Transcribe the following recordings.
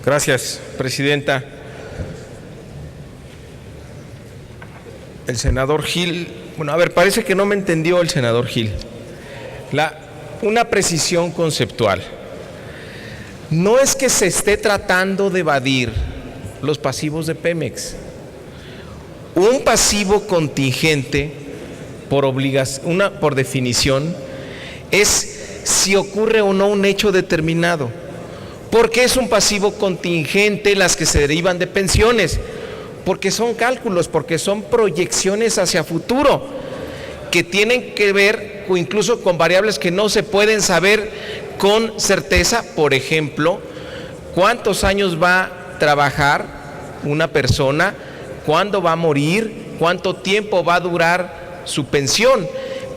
Gracias, presidenta. El senador Gil, bueno, a ver, parece que no me entendió el senador Gil. Una precisión conceptual. No es que se esté tratando de evadir los pasivos de Pemex. Un pasivo contingente, por definición, es si ocurre o no un hecho determinado. ¿Por qué es un pasivo contingente las que se derivan de pensiones? Porque son cálculos, porque son proyecciones hacia futuro, que tienen que ver o incluso con variables que no se pueden saber con certeza. Por ejemplo, cuántos años va a trabajar una persona, cuándo va a morir, cuánto tiempo va a durar su pensión.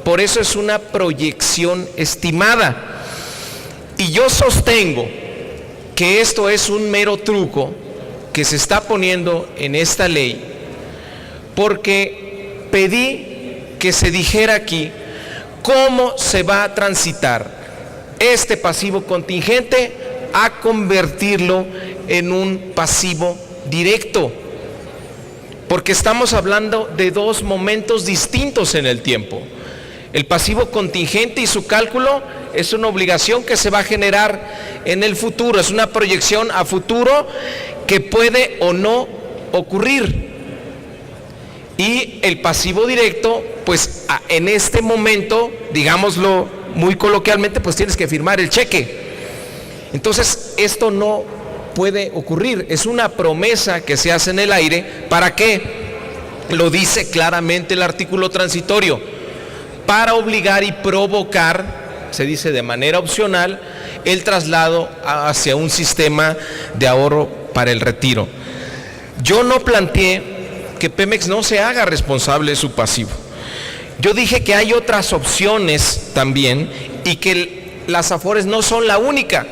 Por eso es una proyección estimada. Y yo sostengo que esto es un mero truco que se está poniendo en esta ley, porque pedí que se dijera aquí cómo se va a transitar este pasivo contingente a convertirlo en un pasivo directo, porque estamos hablando de dos momentos distintos en el tiempo. El pasivo contingente y su cálculo es una obligación que se va a generar en el futuro, es una proyección a futuro que puede o no ocurrir. Y el pasivo directo, pues en este momento, digámoslo muy coloquialmente, pues tienes que firmar el cheque. Entonces, esto no puede ocurrir, es una promesa que se hace en el aire. ¿Para qué? Lo dice claramente el artículo transitorio, para obligar y provocar, se dice de manera opcional, el traslado hacia un sistema de ahorro para el retiro. Yo no planteé que Pemex no se haga responsable de su pasivo. Yo dije que hay otras opciones también y que las Afores no son la única,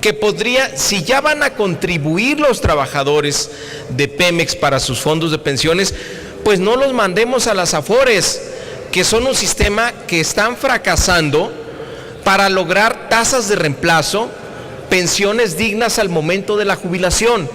que podría, si ya van a contribuir los trabajadores de Pemex para sus fondos de pensiones, pues no los mandemos a las Afores, que son un sistema que están fracasando para lograr tasas de reemplazo, pensiones dignas al momento de la jubilación.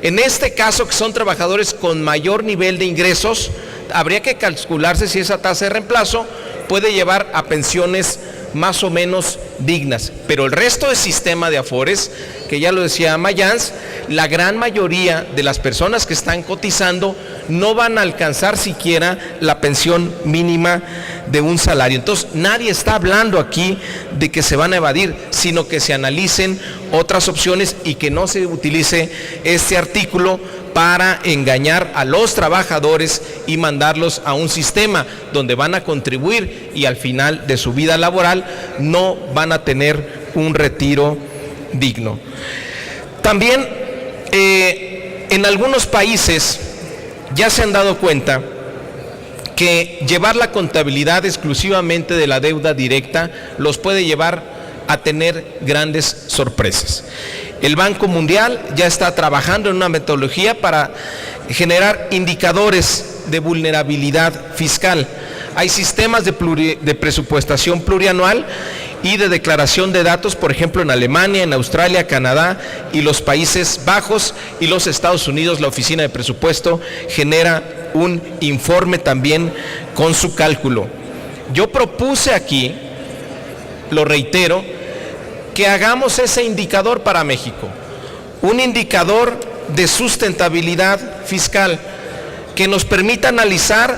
En este caso, que son trabajadores con mayor nivel de ingresos, habría que calcularse si esa tasa de reemplazo puede llevar a pensiones más o menos dignas. Pero el resto del sistema de Afores, que ya lo decía Mayans, la gran mayoría de las personas que están cotizando no van a alcanzar siquiera la pensión mínima de un salario. Entonces, nadie está hablando aquí de que se van a evadir, sino que se analicen otras opciones y que no se utilice este artículo para engañar a los trabajadores y mandarlos a un sistema donde van a contribuir y al final de su vida laboral no van a tener un retiro digno. También en algunos países ya se han dado cuenta que llevar la contabilidad exclusivamente de la deuda directa los puede llevar a tener grandes sorpresas. El Banco Mundial ya está trabajando en una metodología para generar indicadores de vulnerabilidad fiscal. Hay sistemas de presupuestación plurianual y de declaración de datos, por ejemplo, en Alemania, en Australia, Canadá y los Países Bajos y los Estados Unidos. La Oficina de Presupuesto genera un informe también con su cálculo. Yo propuse aquí, lo reitero, que hagamos ese indicador para México, un indicador de sustentabilidad fiscal que nos permita analizar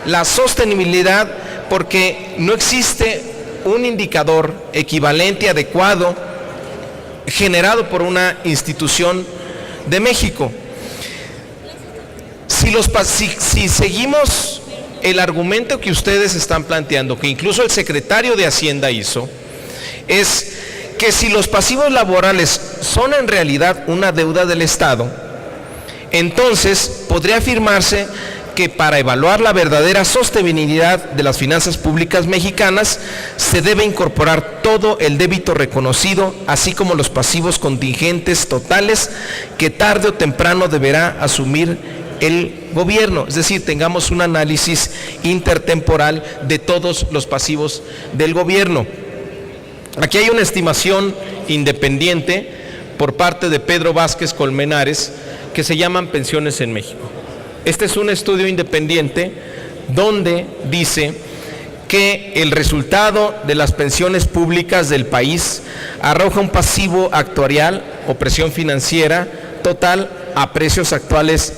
la sostenibilidad, porque no existe un indicador equivalente, adecuado, generado por una institución de México. Si seguimos el argumento que ustedes están planteando, que incluso el secretario de Hacienda hizo, es que si los pasivos laborales son en realidad una deuda del Estado, entonces podría afirmarse que para evaluar la verdadera sostenibilidad de las finanzas públicas mexicanas se debe incorporar todo el débito reconocido, así como los pasivos contingentes totales que tarde o temprano deberá asumir el gobierno. Es decir, tengamos un análisis intertemporal de todos los pasivos del gobierno. Aquí hay una estimación independiente por parte de Pedro Vázquez Colmenares que se llaman Pensiones en México. Este es un estudio independiente donde dice que el resultado de las pensiones públicas del país arroja un pasivo actuarial o presión financiera total a precios actuales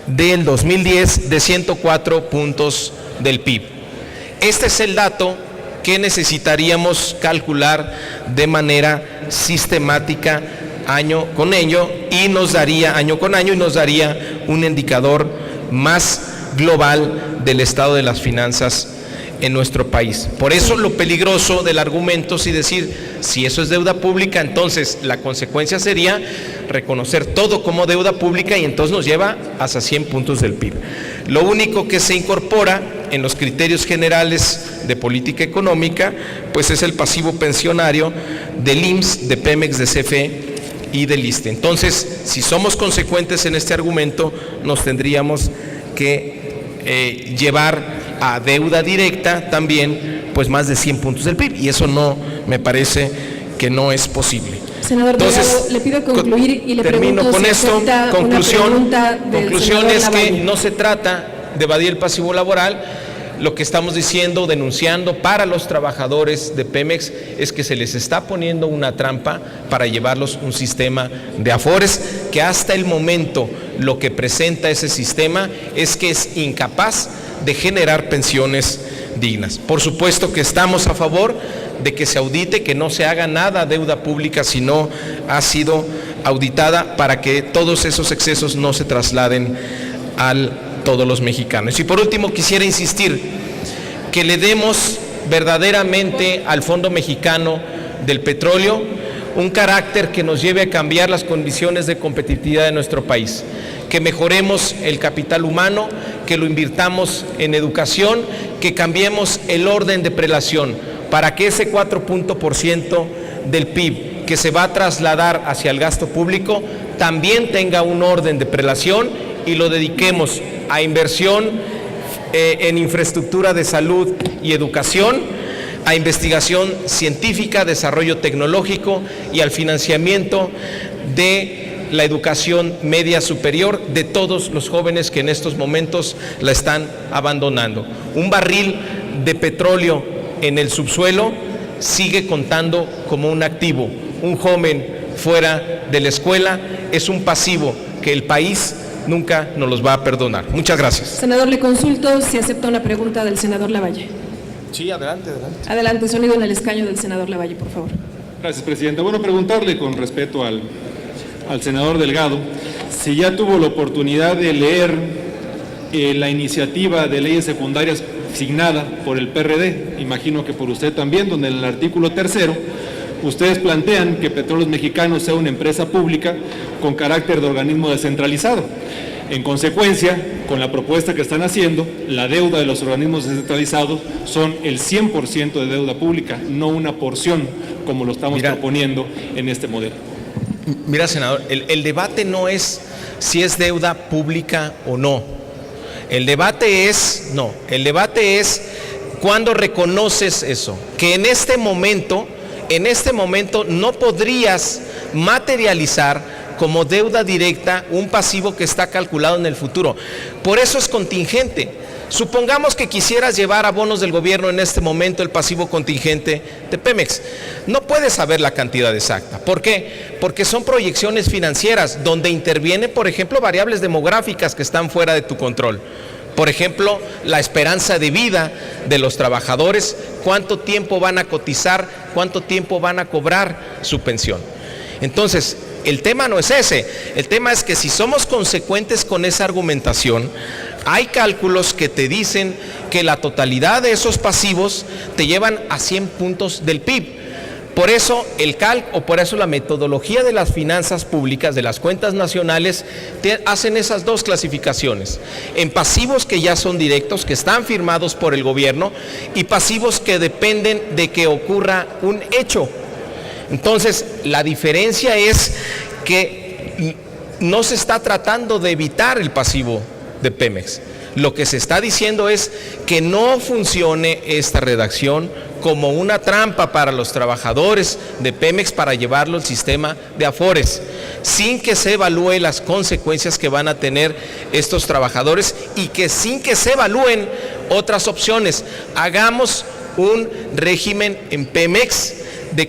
del 2010 de 104 puntos del PIB. Este es el dato que necesitaríamos calcular de manera sistemática año con año y nos daría un indicador más global del estado de las finanzas en nuestro país. Por eso lo peligroso del argumento es decir, si eso es deuda pública, entonces la consecuencia sería reconocer todo como deuda pública y entonces nos lleva hasta 100 puntos del PIB. Lo único que se incorpora en los criterios generales de política económica, pues es el pasivo pensionario del IMSS, de Pemex, de CFE y del ISSSTE. Entonces, si somos consecuentes en este argumento, nos tendríamos que llevar a deuda directa también pues más de 100 puntos del PIB y eso no me parece que no es posible. Senador Delgado, le pido concluir y le termino con esto. Conclusión es que Lavalle. no se trata de evadir el pasivo laboral. Lo que estamos diciendo, denunciando para los trabajadores de Pemex es que se les está poniendo una trampa para llevarlos un sistema de afores que hasta el momento lo que presenta ese sistema es que es incapaz de generar pensiones dignas. Por supuesto que estamos a favor de que se audite, que no se haga nada deuda pública si no ha sido auditada para que todos esos excesos no se trasladen a todos los mexicanos. Y por último quisiera insistir que le demos verdaderamente al Fondo Mexicano del Petróleo un carácter que nos lleve a cambiar las condiciones de competitividad de nuestro país, que mejoremos el capital humano, que lo invirtamos en educación, que cambiemos el orden de prelación para que ese 4% del PIB que se va a trasladar hacia el gasto público también tenga un orden de prelación y lo dediquemos a inversión en infraestructura de salud y educación, a investigación científica, desarrollo tecnológico y al financiamiento de la educación media superior de todos los jóvenes que en estos momentos la están abandonando. Un barril de petróleo en el subsuelo sigue contando como un activo. Un joven fuera de la escuela es un pasivo que el país nunca nos los va a perdonar. Muchas gracias. Senador, le consulto si acepta una pregunta del senador Lavalle. Sí, adelante. Adelante, sonido en el escaño del senador Lavalle, por favor. Gracias, Presidenta. Bueno, preguntarle con respeto al senador Delgado si ya tuvo la oportunidad de leer la iniciativa de leyes secundarias signada por el PRD, imagino que por usted también, donde en el artículo 3º ustedes plantean que Petróleos Mexicanos sea una empresa pública con carácter de organismo descentralizado. En consecuencia, con la propuesta que están haciendo, la deuda de los organismos descentralizados son el 100% de deuda pública, no una porción como lo estamos proponiendo en este modelo. Mira, senador, el debate no es si es deuda pública o no. El debate es cuando reconoces eso, que en este momento no podrías materializar como deuda directa un pasivo que está calculado en el futuro. Por eso es contingente. Supongamos que quisieras llevar a bonos del gobierno en este momento el pasivo contingente de Pemex. No puedes saber la cantidad exacta. ¿Por qué? Porque son proyecciones financieras donde intervienen, por ejemplo, variables demográficas que están fuera de tu control. Por ejemplo, la esperanza de vida de los trabajadores, cuánto tiempo van a cotizar, cuánto tiempo van a cobrar su pensión. Entonces, el tema no es ese, el tema es que si somos consecuentes con esa argumentación, hay cálculos que te dicen que la totalidad de esos pasivos te llevan a 100 puntos del PIB. Por eso por eso la metodología de las finanzas públicas, de las cuentas nacionales, hacen esas dos clasificaciones, en pasivos que ya son directos, que están firmados por el gobierno, y pasivos que dependen de que ocurra un hecho. Entonces, la diferencia es que no se está tratando de evitar el pasivo de Pemex. Lo que se está diciendo es que no funcione esta redacción como una trampa para los trabajadores de Pemex para llevarlo al sistema de Afores, sin que se evalúe las consecuencias que van a tener estos trabajadores y que sin que se evalúen otras opciones. Hagamos un régimen en Pemex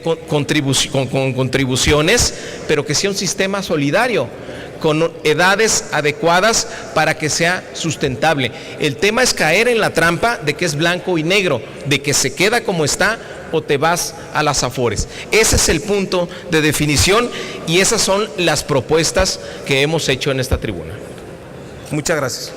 con contribuciones, pero que sea un sistema solidario, con edades adecuadas para que sea sustentable. El tema es caer en la trampa de que es blanco y negro, de que se queda como está o te vas a las Afores. Ese es el punto de definición y esas son las propuestas que hemos hecho en esta tribuna. Muchas gracias.